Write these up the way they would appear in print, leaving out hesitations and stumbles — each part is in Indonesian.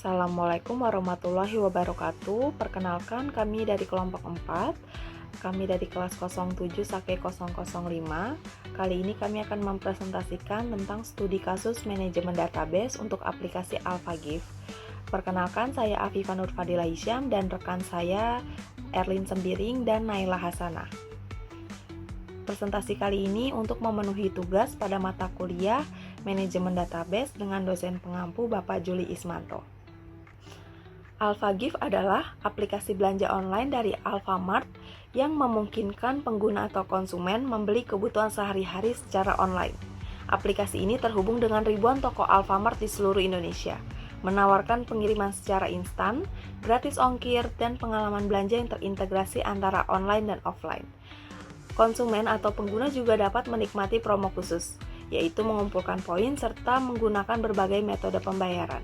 Assalamualaikum warahmatullahi wabarakatuh. Perkenalkan, kami dari kelompok 4. Kami dari kelas 07 Sake 005. Kali ini kami akan mempresentasikan tentang studi kasus manajemen database untuk aplikasi AlphaGIF. Perkenalkan, saya Afifah Nur Fadila Hisyam dan rekan saya Erlin Sembiring dan Naila Hasanah. Presentasi kali ini untuk memenuhi tugas pada mata kuliah manajemen database dengan dosen pengampu Bapak Juli Ismanto. AlphaGIF adalah aplikasi belanja online dari Alfamart yang memungkinkan pengguna atau konsumen membeli kebutuhan sehari-hari secara online. Aplikasi ini terhubung dengan ribuan toko Alfamart di seluruh Indonesia, menawarkan pengiriman secara instan, gratis ongkir, dan pengalaman belanja yang terintegrasi antara online dan offline. Konsumen atau pengguna juga dapat menikmati promo khusus, yaitu mengumpulkan poin serta menggunakan berbagai metode pembayaran.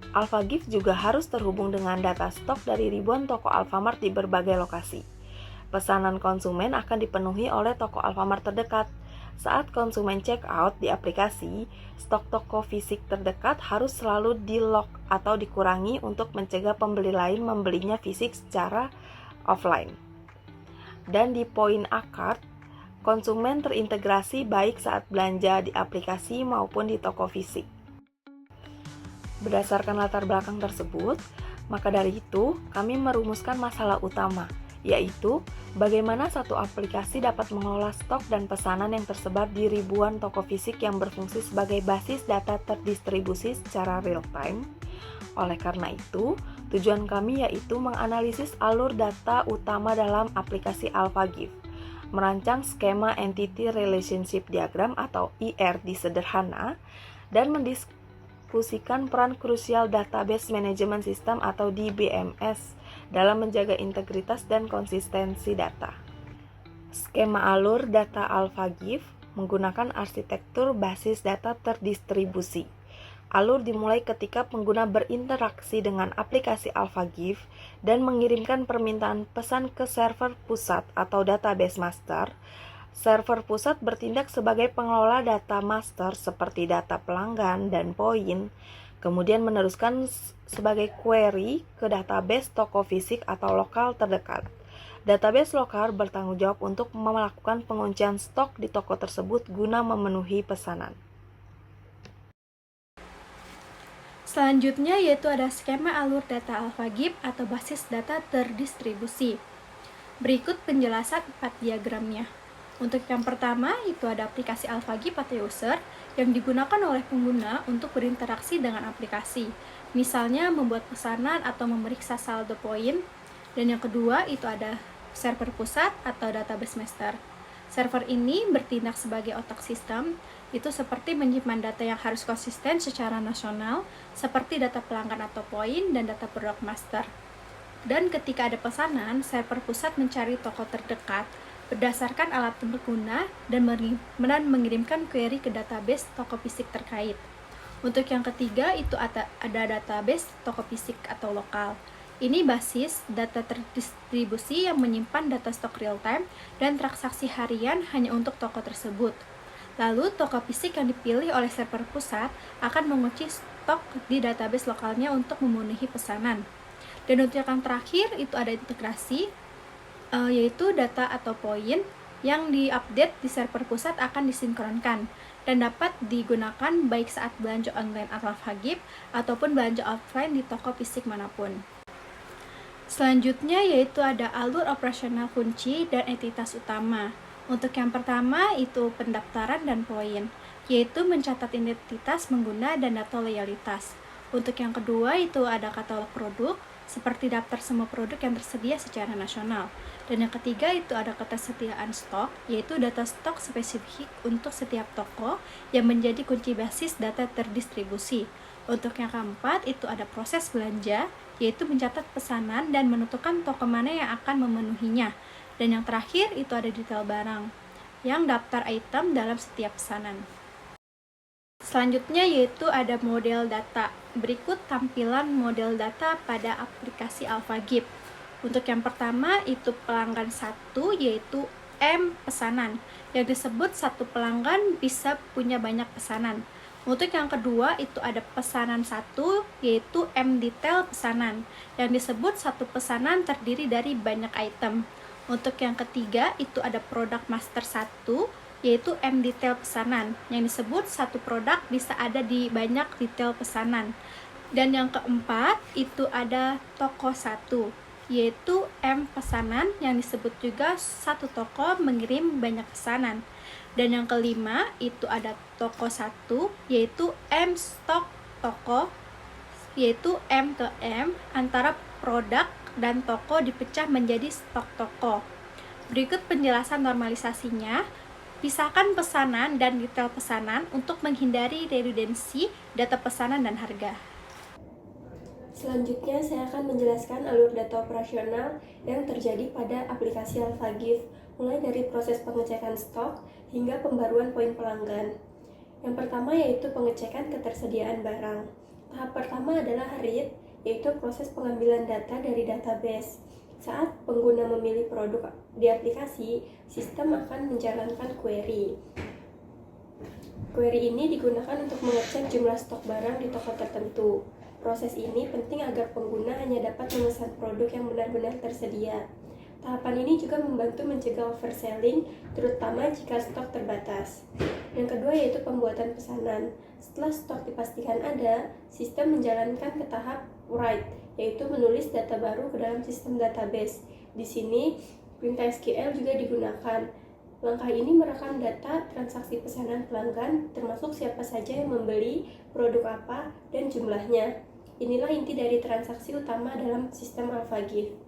AlphaGIF juga harus terhubung dengan data stok dari ribuan toko Alfamart di berbagai lokasi. Pesanan konsumen akan dipenuhi oleh toko Alfamart terdekat. Saat konsumen check out di aplikasi, stok toko fisik terdekat harus selalu di-lock atau dikurangi untuk mencegah pembeli lain membelinya fisik secara offline. Dan di poin A-card, konsumen terintegrasi baik saat belanja di aplikasi maupun di toko fisik. Berdasarkan latar belakang tersebut, maka dari itu kami merumuskan masalah utama, yaitu bagaimana satu aplikasi dapat mengelola stok dan pesanan yang tersebar di ribuan toko fisik yang berfungsi sebagai basis data terdistribusi secara real-time. Oleh karena itu, tujuan kami yaitu menganalisis alur data utama dalam aplikasi AlphaGIF, merancang skema Entity Relationship Diagram atau ERD sederhana, dan mendiskusikan peran krusial Database Management System atau DBMS dalam menjaga integritas dan konsistensi data. Skema alur data AlphaGIF menggunakan arsitektur basis data terdistribusi. Alur dimulai ketika pengguna berinteraksi dengan aplikasi AlphaGIF dan mengirimkan permintaan pesan ke server pusat atau database master. Server pusat bertindak sebagai pengelola data master seperti data pelanggan dan poin, kemudian meneruskan sebagai query ke database toko fisik atau lokal terdekat. Database lokal bertanggung jawab untuk melakukan penguncian stok di toko tersebut guna memenuhi pesanan. Selanjutnya yaitu ada skema alur data AlphaGIF atau basis data terdistribusi. Berikut penjelasan 4 diagramnya. Untuk yang pertama, itu ada aplikasi AlphaGIF atau user yang digunakan oleh pengguna untuk berinteraksi dengan aplikasi, misalnya membuat pesanan atau memeriksa saldo poin. Dan yang kedua, itu ada server pusat atau database master. Server ini bertindak sebagai otak sistem, itu seperti menyimpan data yang harus konsisten secara nasional, seperti data pelanggan atau poin dan data produk master. Dan ketika ada pesanan, server pusat mencari toko terdekat berdasarkan alat pengguna dan mengirimkan query ke database toko fisik terkait. Untuk yang ketiga, itu ada database toko fisik atau lokal. Ini basis data terdistribusi yang menyimpan data stok real-time dan transaksi harian hanya untuk toko tersebut. Lalu, toko fisik yang dipilih oleh server pusat akan mengunci stok di database lokalnya untuk memenuhi pesanan. Dan untuk yang terakhir, itu ada integrasi, yaitu data atau poin yang diupdate di server pusat akan disinkronkan dan dapat digunakan baik saat belanja online atau AlphaGIF ataupun belanja offline di toko fisik manapun. Selanjutnya yaitu ada alur operasional kunci dan entitas utama. Untuk yang pertama itu pendaftaran dan poin, yaitu mencatat identitas pengguna dan data loyalitas. Untuk yang kedua itu ada katalog produk, seperti daftar semua produk yang tersedia secara nasional. Dan yang ketiga itu ada ketersediaan stok, yaitu data stok spesifik untuk setiap toko yang menjadi kunci basis data terdistribusi. Untuk yang keempat itu ada proses belanja, yaitu mencatat pesanan dan menentukan toko mana yang akan memenuhinya. Dan yang terakhir itu ada detail barang, yang daftar item dalam setiap pesanan. Selanjutnya yaitu ada model data. Berikut tampilan model data pada aplikasi AlphaGIF. Untuk yang pertama itu pelanggan 1 yaitu M pesanan. Yang disebut satu pelanggan bisa punya banyak pesanan. Untuk yang kedua itu ada pesanan satu, yaitu M detail pesanan, yang disebut satu pesanan terdiri dari banyak item. Untuk yang ketiga itu ada produk master satu, yaitu M detail pesanan, yang disebut satu produk bisa ada di banyak detail pesanan. Dan yang keempat itu ada toko satu, yaitu M pesanan, yang disebut juga satu toko mengirim banyak pesanan. Dan yang kelima itu ada toko satu, yaitu M stok toko, yaitu M ke M antara produk dan toko dipecah menjadi stok toko. Berikut penjelasan normalisasinya. Pisahkan pesanan dan detail pesanan untuk menghindari redundansi data pesanan dan harga. Selanjutnya, saya akan menjelaskan alur data operasional yang terjadi pada aplikasi AlphaGift, mulai dari proses pengecekan stok hingga pembaruan poin pelanggan. Yang pertama yaitu pengecekan ketersediaan barang. Tahap pertama adalah read, yaitu proses pengambilan data dari database. Saat pengguna memilih produk di aplikasi, sistem akan menjalankan query. Query ini digunakan untuk mengecek jumlah stok barang di toko tertentu. Proses ini penting agar pengguna hanya dapat memesan produk yang benar-benar tersedia. Tahapan ini juga membantu mencegah overselling, terutama jika stok terbatas. Yang kedua yaitu pembuatan pesanan. Setelah stok dipastikan ada, sistem menjalankan ke tahap write, yaitu menulis data baru ke dalam sistem database. Di sini, print.SQL juga digunakan. Langkah ini merekam data transaksi pesanan pelanggan, termasuk siapa saja yang membeli, produk apa, dan jumlahnya. Inilah inti dari transaksi utama dalam sistem AlphaGift.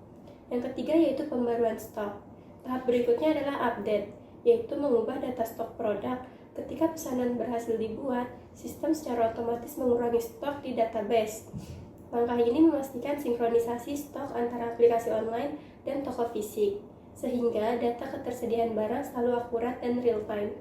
Yang ketiga yaitu pembaruan stok. Tahap berikutnya adalah update, yaitu mengubah data stok produk. Ketika pesanan berhasil dibuat, sistem secara otomatis mengurangi stok di database. Langkah ini memastikan sinkronisasi stok antara aplikasi online dan toko fisik, sehingga data ketersediaan barang selalu akurat dan real-time.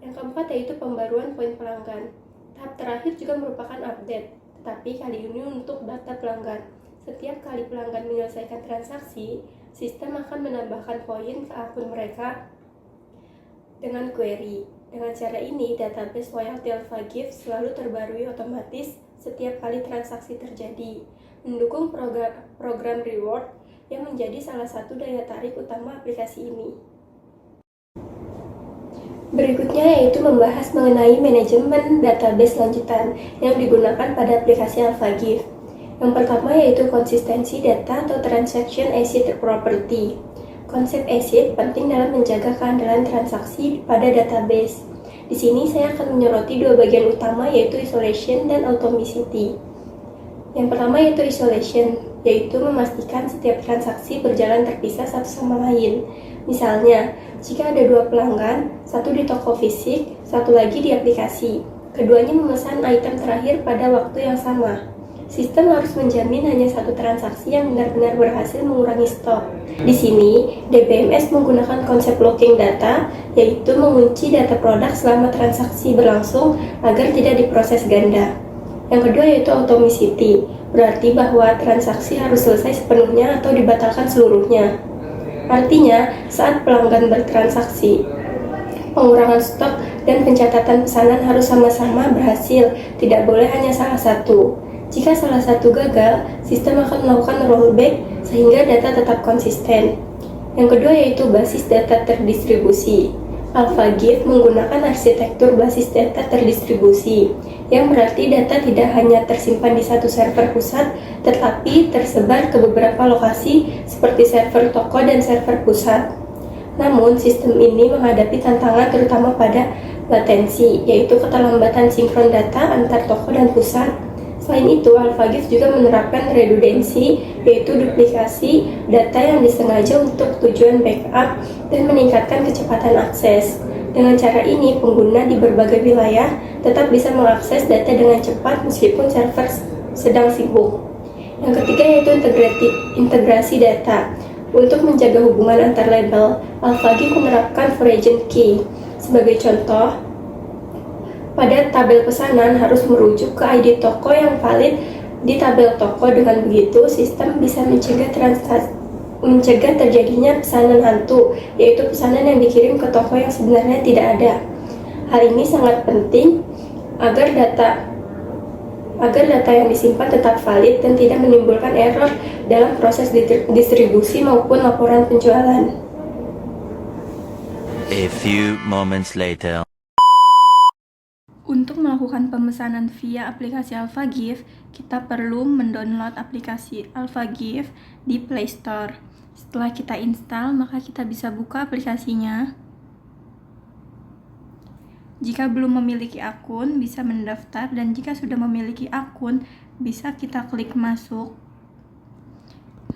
Yang keempat yaitu pembaruan poin pelanggan. Tahap terakhir juga merupakan update, tetapi kali ini untuk data pelanggan. Setiap kali pelanggan menyelesaikan transaksi, sistem akan menambahkan poin ke akun mereka dengan query. Dengan cara ini, database loyalty AlphaGift selalu terbarui otomatis setiap kali transaksi terjadi, mendukung program reward yang menjadi salah satu daya tarik utama aplikasi ini. Berikutnya yaitu membahas mengenai manajemen database lanjutan yang digunakan pada aplikasi AlphaGift. Yang pertama yaitu konsistensi data atau transaction acid property. Konsep acid penting dalam menjaga keandalan transaksi pada database. Di sini saya akan menyoroti dua bagian utama yaitu isolation dan atomicity. Yang pertama yaitu isolation, yaitu memastikan setiap transaksi berjalan terpisah satu sama lain. Misalnya, jika ada dua pelanggan, satu di toko fisik, satu lagi di aplikasi. Keduanya memesan item terakhir pada waktu yang sama. Sistem harus menjamin hanya satu transaksi yang benar-benar berhasil mengurangi stok. Di sini, DBMS menggunakan konsep locking data, yaitu mengunci data produk selama transaksi berlangsung agar tidak diproses ganda. Yang kedua yaitu atomicity, berarti bahwa transaksi harus selesai sepenuhnya atau dibatalkan seluruhnya. Artinya, saat pelanggan bertransaksi, pengurangan stok dan pencatatan pesanan harus sama-sama berhasil, tidak boleh hanya salah satu. Jika salah satu gagal, sistem akan melakukan rollback sehingga data tetap konsisten. Yang kedua yaitu basis data terdistribusi. AlphaGift menggunakan arsitektur basis data terdistribusi, yang berarti data tidak hanya tersimpan di satu server pusat, tetapi tersebar ke beberapa lokasi seperti server toko dan server pusat. Namun, sistem ini menghadapi tantangan terutama pada latensi, yaitu keterlambatan sinkron data antar toko dan pusat. Selain itu, AlphaGift juga menerapkan redundansi, yaitu duplikasi data yang disengaja untuk tujuan backup dan meningkatkan kecepatan akses. Dengan cara ini, pengguna di berbagai wilayah tetap bisa mengakses data dengan cepat meskipun server sedang sibuk. Yang ketiga yaitu integrasi data. Untuk menjaga hubungan antar label, AlphaGift menerapkan foreign key. Sebagai contoh, pada tabel pesanan harus merujuk ke ID toko yang valid di tabel toko. Dengan begitu, sistem bisa mencegah terjadinya pesanan hantu, yaitu pesanan yang dikirim ke toko yang sebenarnya tidak ada. Hal ini sangat penting agar data yang disimpan tetap valid dan tidak menimbulkan error dalam proses distribusi maupun laporan penjualan. A few moments later. Untuk melakukan pemesanan via aplikasi AlphaGift, kita perlu mendownload aplikasi AlphaGift di Play Store. Setelah kita install, maka kita bisa buka aplikasinya. Jika belum memiliki akun, bisa mendaftar, dan jika sudah memiliki akun, bisa kita klik masuk.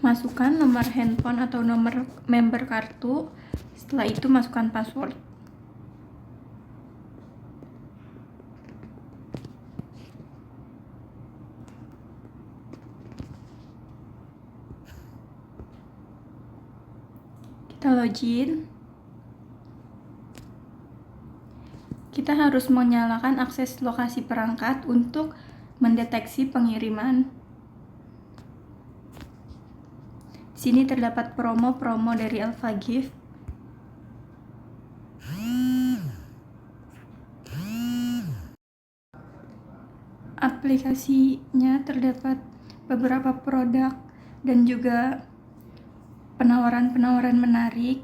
Masukkan nomor handphone atau nomor member kartu, setelah itu masukkan password. Kita login. Kita harus menyalakan akses lokasi perangkat untuk mendeteksi pengiriman. Di sini terdapat promo-promo dari AlphaGift. Aplikasinya terdapat beberapa produk dan juga penawaran-penawaran menarik.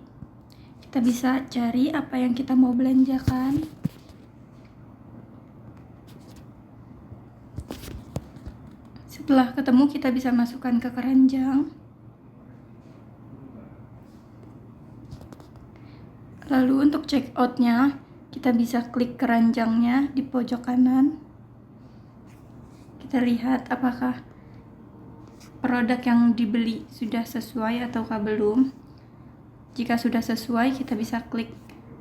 Kita bisa cari apa yang kita mau belanjakan. Setelah ketemu, kita bisa masukkan ke keranjang. Lalu untuk check out-nya, kita bisa klik keranjangnya di pojok kanan. Kita lihat apakah produk yang dibeli sudah sesuai ataukah belum. Jika sudah sesuai, kita bisa klik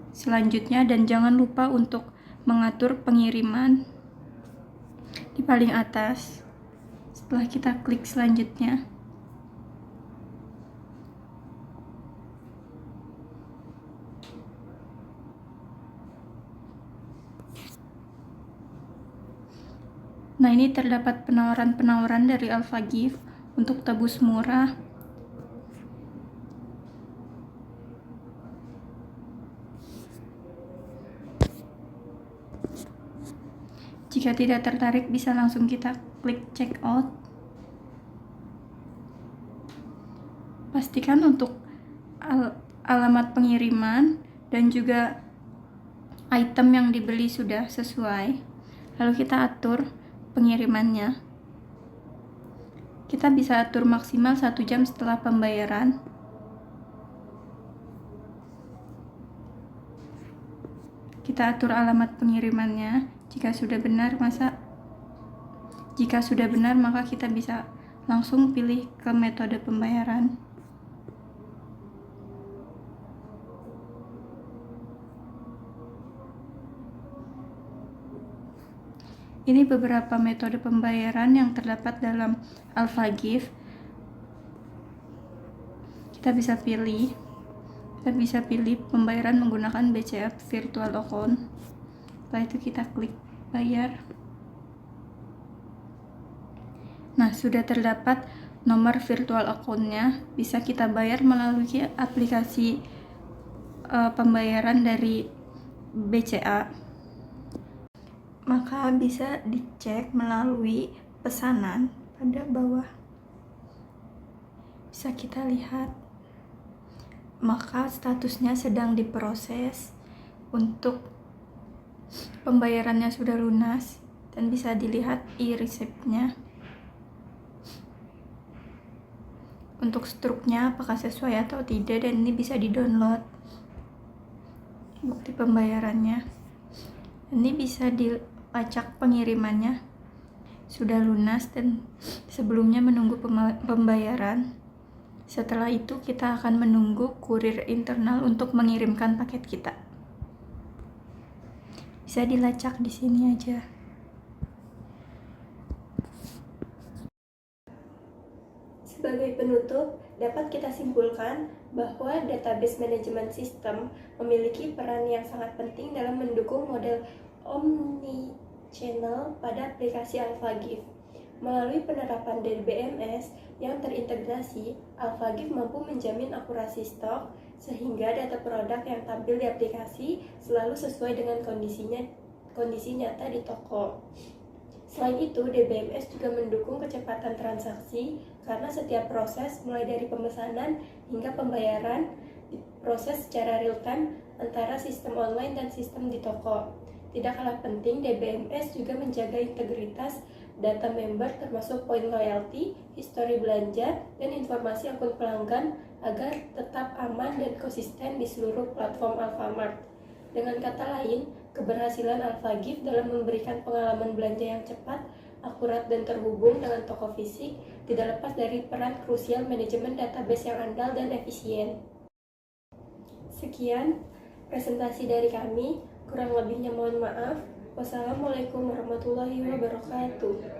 selanjutnya, dan jangan lupa untuk mengatur pengiriman di paling atas. Setelah kita klik selanjutnya, nah ini terdapat penawaran-penawaran dari AlphaGift untuk tebus murah. Jika tidak tertarik, bisa langsung kita klik check out. Pastikan untuk alamat pengiriman dan juga item yang dibeli sudah sesuai. Lalu kita atur pengirimannya. Kita bisa atur maksimal 1 jam setelah pembayaran. Kita atur alamat pengirimannya. Jika sudah benar, maka kita bisa langsung pilih ke metode pembayaran. Ini beberapa metode pembayaran yang terdapat dalam AlphaGift. Kita bisa pilih pembayaran menggunakan BCA Virtual Account. Setelah itu kita klik bayar. Nah, sudah terdapat nomor virtual account-nya. Bisa kita bayar melalui aplikasi pembayaran dari BCA. Maka bisa dicek melalui pesanan pada bawah. Bisa kita lihat, maka statusnya sedang diproses untuk pembayarannya sudah lunas, dan bisa dilihat e-resepnya. Untuk struknya apakah sesuai atau tidak, dan ini bisa di-download bukti pembayarannya. Ini bisa dilacak pengirimannya sudah lunas dan sebelumnya menunggu pembayaran. Setelah itu kita akan menunggu kurir internal untuk mengirimkan paket kita. Bisa dilacak di sini aja. Sebagai penutup, dapat kita simpulkan bahwa database management system memiliki peran yang sangat penting dalam mendukung model omni-channel pada aplikasi AlphaGift. Melalui penerapan DBMS yang terintegrasi, AlphaGift mampu menjamin akurasi stok sehingga data produk yang tampil di aplikasi selalu sesuai dengan kondisinya kondisi nyata di toko. Selain itu, DBMS juga mendukung kecepatan transaksi karena setiap proses mulai dari pemesanan hingga pembayaran diproses secara real-time antara sistem online dan sistem di toko. Tidak kalah penting, DBMS juga menjaga integritas data member termasuk poin loyalty, histori belanja, dan informasi akun pelanggan agar tetap aman dan konsisten di seluruh platform Alfamart. Dengan kata lain, keberhasilan AlphaGift dalam memberikan pengalaman belanja yang cepat, akurat, dan terhubung dengan toko fisik tidak lepas dari peran krusial manajemen database yang andal dan efisien. Sekian presentasi dari kami, kurang lebihnya mohon maaf. Wassalamualaikum warahmatullahi wabarakatuh.